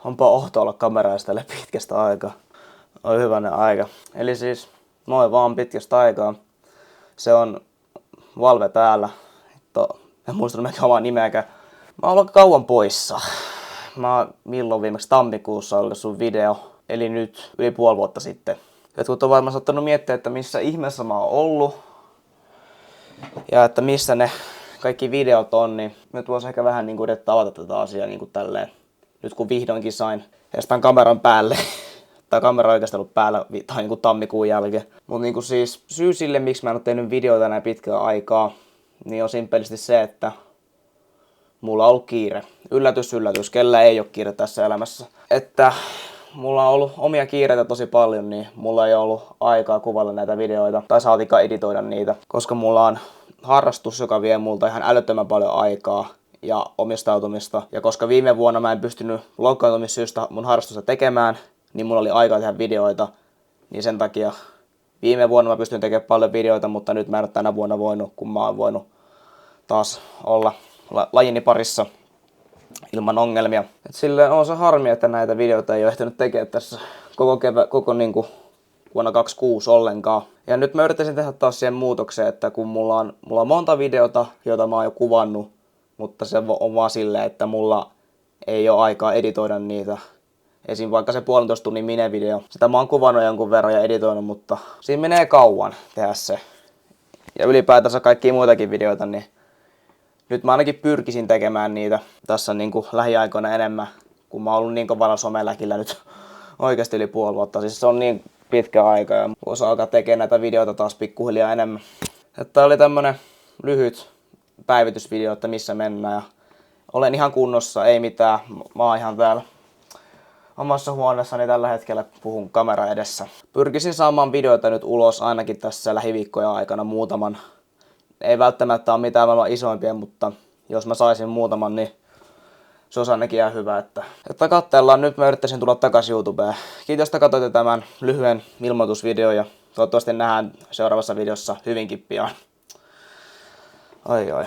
Onpa ohto olla kamerassa tälle pitkästä aikaa. On hyvänen aika. Eli siis moi vaan pitkästä aikaa. Se on Valve täällä. En muistanut mikä omaa nimeäkään. Mä oon ollut kauan poissa. Milloin viimeksi tammikuussa julkaissut video. Eli nyt yli puoli vuotta sitten. Jotkut on varmaan saattanut miettiä, että missä ihmeessä mä oon ollut. Ja että missä ne kaikki videot on, niin nyt voisi ehkä vähän niin kuin yrittää avata tätä asiaa niin kuin tälleen. Nyt kun vihdoinkin sain tämän kameran päälle. Tai kamera on oikeastaan ollut päällä tai niin kuin tammikuun jälkeen. Mutta niin kuin siis syy sille, miksi mä en ole tehnyt videoita näin pitkää aikaa, niin on simpelisti se, että mulla on ollut kiire. Yllätys, yllätys, kellä ei ole kiire tässä elämässä. Että mulla on ollut omia kiireitä tosi paljon, niin mulla ei ollut aikaa kuvailla näitä videoita tai saatika editoida niitä. Koska mulla on harrastus, joka vie multa ihan älyttömän paljon aikaa ja omistautumista. Ja koska viime vuonna mä en pystynyt loukkaantumissyistä mun harrastusta tekemään, niin mulla oli aikaa tehdä videoita. Niin sen takia viime vuonna mä pystyin tekemään paljon videoita, mutta nyt mä en ole tänä vuonna voinut, kun mä oon voinut taas olla lajini parissa ilman ongelmia. Et silleen on se harmi, että näitä videoita ei ole ehtinyt tekemään tässä koko niin kuin vuonna 2026 ollenkaan. Ja nyt mä yrittäisin tehdä taas siihen muutokseen, että kun mulla on monta videota, joita mä oon jo kuvannut, mutta se on vaan silleen, että mulla ei ole aikaa editoida niitä. Esim. Vaikka se 1,5 tunnin mine-video. Sitä mä oon kuvannut jonkun verran ja editoinut, mutta siinä menee kauan tehdä se. Ja ylipäätänsä kaikkia muitakin videoita, niin nyt mä ainakin pyrkisin tekemään niitä tässä niin kuin lähiaikoina enemmän, kun mä oon ollut niin kovalla someläkillä nyt oikeasti yli puoli vuotta. Siis se on niin pitkä aika ja voisi alkaa tekemään näitä videoita taas pikkuhiljaa enemmän. Tää oli tämmönen lyhyt päivitysvideo, että missä mennään. Ja olen ihan kunnossa, ei mitään. Mä oon ihan täällä omassa huoneessani tällä hetkellä, puhun kamera edessä. Pyrkisin saamaan videoita nyt ulos ainakin tässä lähiviikkojen aikana muutaman. Ei välttämättä ole mitään maailman isoimpia, mutta jos mä saisin muutaman, niin se olisi ainakin ihan hyvä. Että katsellaan, nyt mä yrittäisin tulla takaisin YouTubeen. Kiitos, että katsoitte tämän lyhyen ilmoitusvideon ja toivottavasti nähdään seuraavassa videossa hyvinkin pian. Oi.